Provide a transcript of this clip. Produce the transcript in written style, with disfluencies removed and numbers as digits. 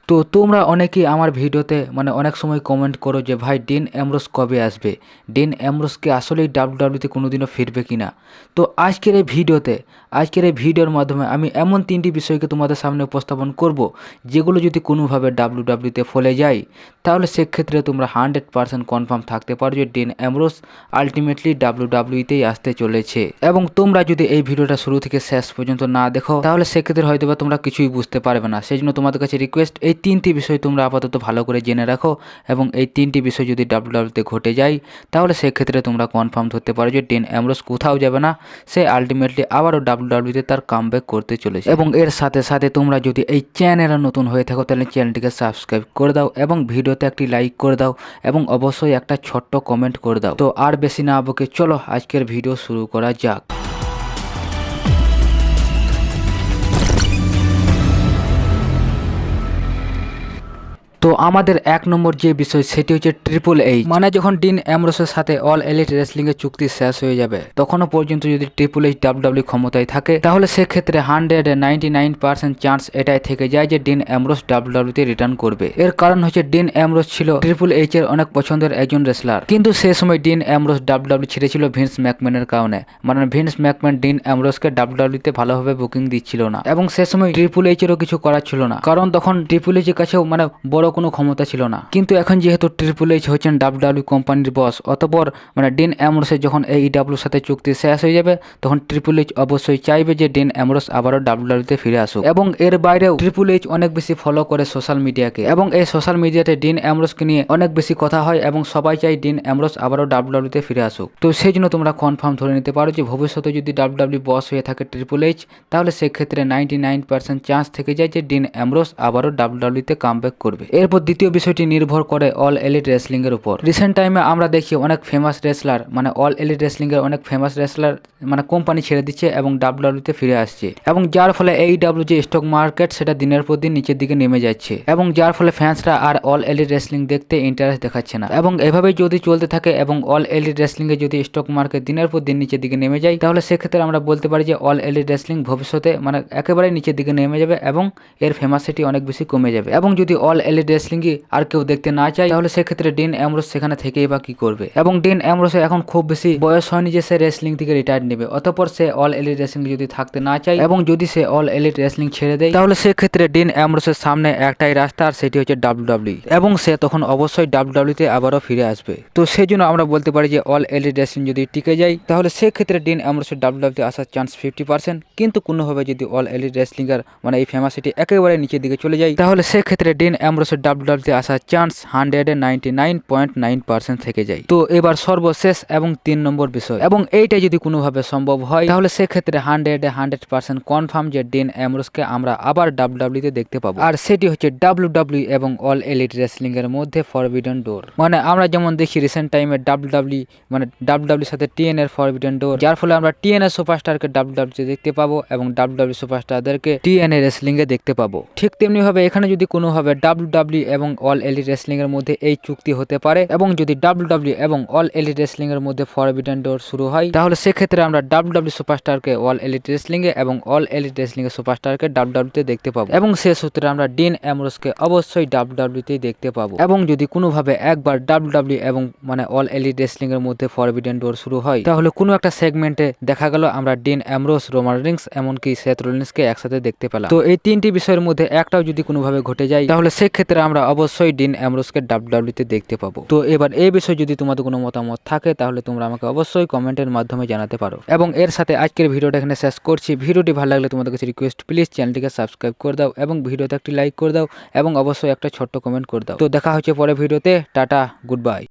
তো তোমরা অনেকেই আমার ভিডিওতে অনেক সময় কমেন্ট করো যে ভাই ডিন অ্যামব্রোস কবে আসবে, ডিন অ্যামব্রোস কি আসলেই ডাব্লিউডাব্লিউতে কোনোদিনও ফিরবে কিনা। তো আজকের এই ভিডিওর মাধ্যমে আমি এমন 3টি বিষয়কে তোমাদের সামনে উপস্থাপন করব, যেগুলো যদি কোনোভাবে ডাব্লিউডাব্লিউতে ফলে যায় তাহলে সেক্ষেত্রে তোমরা 100% কনফার্ম থাকতে পারো যে ডিন অ্যামব্রোস আলটিমেটলি ডাব্লিউডাব্লিউতেই আসতে চলেছে। এবং তোমরা যদি এই ভিডিওটা শুরু থেকে শেষ পর্যন্ত না দেখো তাহলে সেক্ষেত্রে হয়তোবা তোমরা কিছুই বুঝতে পারবে না। সেই জন্য তোমাদের কাছে রিকোয়েস্ট, এই 3টি বিষয় তোমরা আপাতত ভালো করে জেনে রাখো, এবং এই 3টি বিষয় যদি ডাব্লিউডাব্লিউতে ঘটে যায় তাহলে সেক্ষেত্রে তোমরা কনফার্ম ধরতে পারো যে ডিন অ্যামব্রোস কোথাও যাবে না, সে আলটিমেটলি আবারও ডাব্লিউডাব্লিউতে তার কামব্যাক করতে চলেছে। এবং এর সাথে সাথে তোমরা যদি এই চ্যানেলে নতুন হয়ে থাকো তাহলে চ্যানেলটিকে সাবস্ক্রাইব করে দাও এবং ভিডিওতে একটি লাইক করে দাও এবং অবশ্যই একটা ছোট্ট কমেন্ট করে দাও। তো আর বেশি না বকে চলো আজকের ভিডিও শুরু করা যাক। তো আমাদের 1 নম্বর যে বিষয় সেটি হচ্ছে ট্রিপল এইচ। যখন ডিন অ্যামব্রোসের সাথে অল এলিট রেসলিং এর চুক্তি শেষ হয়ে যাবে তখনও পর্যন্ত যদি ট্রিপল এইচ ডাব্লিউডাব্লিউ ক্ষমতায় থাকে তাহলে সেক্ষেত্রে 199% চান্স এটাই থেকে যায় যে ডিন অ্যামব্রোস ডাব্লিউডাব্লিউতে রিটার্ন করবে। এর কারণ হচ্ছে ডিন অ্যামব্রোস ছিল ট্রিপল এইচ এর অনেক পছন্দের একজন রেসলার, কিন্তু সে সময় ডিন অ্যামব্রোস ডাব্লিউডাব্লিউ ছেড়েছিল ভিন্স ম্যাকম্যানের কারণে। ভিন্স ম্যাকম্যান ডিন অ্যামব্রোসকে ডাব্লিউডাব্লিউতে ভালোভাবে বুকিং দিচ্ছিল না, এবং সে সময় ট্রিপল এইচ এরও কিছু করার ছিল না, কারণ তখন ট্রিপল এইচ এর কাছেও বড় কোনো ক্ষমতা ছিল না। কিন্তু এখন যেহেতু ট্রিপল এইচ হচ্ছেন ডাব্লিউডাব্লিউ কোম্পানির বস, অতঃপর ডিন অ্যামব্রোসের যখন AEWর সাথে চুক্তি শেষ হয়ে যাবে তখন ট্রিপল এইচ অবশ্যই চাইবে যে ডিন অ্যামব্রোস আবারও ডাব্লিউডাব্লিউতে ফিরে আসুক। এবং এর বাইরেও ট্রিপল এইচ অনেক বেশি ফলো করে সোশ্যাল মিডিয়াকে, এবং এই সোশ্যাল মিডিয়াতে ডিন অ্যামব্রোসকে নিয়ে অনেক বেশি কথা হয় এবং সবাই চাই ডিন অ্যামব্রোস আবারও ডাব্লিউডাব্লিউতে ফিরে আসুক। তো সেই জন্য তোমরা কনফার্ম ধরে নিতে পারো যে ভবিষ্যতে যদি ডাব্লিউডাব্লিউ বস হয়ে থাকে ট্রিপল এইচ তাহলে সেক্ষেত্রে 99% চান্স থেকে যায় যে ডিন অ্যামব্রোস আবারও ডাব্লিউডাব্লিউতে কামব্যাক করবে। এরপর দ্বিতীয় বিষয়টি নির্ভর করে অল এলিট রেসলিং এর উপর। রিসেন্ট টাইমে আমরা দেখি অনেক famous wrestler all elite wrestling এর অনেক ফেমাস রেসলার কোম্পানি ছেড়ে দিচ্ছে এবং ডাব্লিউডাব্লিউতে ফিরে আসছে, এবং যার ফলে AEW যে স্টক মার্কেট সেটা দিনের পর দিন নিচের দিকে নেমে যাচ্ছে, এবং যার ফলে ফ্যান্সরা আর অল এলিট রেসলিং দেখতে ইন্টারেস্ট দেখাচ্ছে না। এবং এভাবেই যদি চলতে থাকে এবং অল এলিট রেসলিং এ যদি স্টক মার্কেট দিনের পর দিন নিচের দিকে নেমে যায় তাহলে সেক্ষেত্রে আমরা বলতে পারি যে অল এলিট রেসলিং ভবিষ্যতে একেবারে নিচের দিকে নেমে যাবে এবং এর ফেমাসিটি অনেক বেশি কমে যাবে। এবং যদি অল এলিট রেসলিং আর কেউ দেখতে না চায় তাহলে সেক্ষেত্রে ডিন অ্যামব্রোস সেখানে থেকেই বা কি করবে। এবং ডিন অ্যামব্রোসের এখন খুব বেশি বয়স হয়নি যে সে রেসলিং থেকে রিটায়ার নেবে, অতঃপর সে অল এলিট রেসলিং যদি থাকতে না চায় এবং যদি সে অল এলিট রেসলিং ছেড়ে দেয় তাহলে সেক্ষেত্রে ডিন অ্যামব্রোসের সামনে একটাই রাস্তা, আর সেটি হচ্ছে ডাব্লিউডাব্লিউ, এবং সে তখন অবশ্যই ডাব্লিউডাব্লিউতে আবারও ফিরে আসবে। তো সেই জন্য আমরা বলতে পারি যে অল এলিট রেসলিং যদি টিকে যায় তাহলে সেক্ষেত্রে ডিন অ্যামব্রোসের ডাব্লিউডাব্লিউতে আসার চান্স 50%, কিন্তু কোনোভাবে যদি অল এলিট রেসলিং এর এই ফেমাসিটি একেবারে নিচের দিকে চলে যায় তাহলে সেক্ষেত্রে ডিন অ্যামব্রোসের ডাব্লিউডাব্লিউতে আসার চান্স 199.9% থেকে যায়। তো এবার সর্বশেষ এবং 3 নম্বর বিষয়, এবং এইটা যদি কোনোভাবে সম্ভব হয় তাহলে সেক্ষেত্রে 100% কনফার্ম যে ডিন অ্যামব্রোসকে আমরা আবার ডাব্লিউডাব্লিউতে দেখতে পাবো, আর সেটি হচ্ছে ডাব্লিউডাব্লিউ এবং অল এলিট রেসলিং এর মধ্যে ফরবিডেন ডোর। আমরা যেমন দেখি রিসেন্ট টাইমে ডাব্লিউডাব্লিউর সাথে TNA এর ফরবিডেন ডোর, যার ফলে আমরা TNA সুপারস্টারকে ডাব্লিউডাব্লিউতে দেখতে পাবো এবং ডাব্লিউডাব্লিউ সুপারস্টারদেরকে TNA রেসলিং এ দেখতে পাবো। ঠিক তেমনি ভাবে এখানে যদি কোনোভাবে ডাব্লিউডাব্লিউ এবং অল এলিট রেসলিং এর মধ্যে এই চুক্তি হতে পারে এবং যদি ডাব্লিউডাব্লিউ এবং অল এলিট রেসলিং এর মধ্যে ফরবিডেন ডোর শুরু হয় তাহলে সেক্ষেত্রে আমরা ডাব্লিউডাব্লিউ সুপারস্টারকে অল এলিট রেসলিং এ এবং অল এলিট রেসলিং এর সুপারস্টারকে ডাব্লিউডাব্লিউতে দেখতে পাবো, এবং সে সূত্রে আমরা ডিন অ্যামব্রোসকে অবশ্যই ডাব্লিউডাব্লিউতেই দেখতে পাবো। এবং যদি কোনোভাবে একবার ডাব্লিউডাব্লিউ এবং অল এলিট রেসলিং এর মধ্যে ফরবিডেন ডোর শুরু হয় তাহলে কোনো একটা সেগমেন্টে দেখা গেল আমরা ডিন অ্যামব্রোস, রোমান রিংস এমনকি সেথ রোলিন্সকে একসাথে দেখতে পেলাম। তো এই 3টি বিষয়ের মধ্যে একটাও যদি কোনোভাবে ঘটে যায় তাহলে সেক্ষেত্রে আমরা অবশ্যই ডিন অ্যামব্রোসকে ডাব্লিউডাব্লিউতে দেখতে পাবো। তো এবার এই বিষয়ে যদি তোমাদের কোনো মতামত থাকে তাহলে তোমরা আমাকে অবশ্যই কমেন্টের মাধ্যমে জানাতে পারো। এবং এর সাথে আজকের ভিডিওটা এখানে শেষ করছি। ভিডিওটি ভালো লাগলে তোমাদের কাছে রিকোয়েস্ট, প্লিজ চ্যানেলটিকে সাবস্ক্রাইব করে দাও এবং ভিডিওতে একটি লাইক করে দাও এবং অবশ্যই একটা ছোট্ট কমেন্ট করে দাও। তো দেখা হচ্ছে পরে ভিডিওতে। Tata, good bye.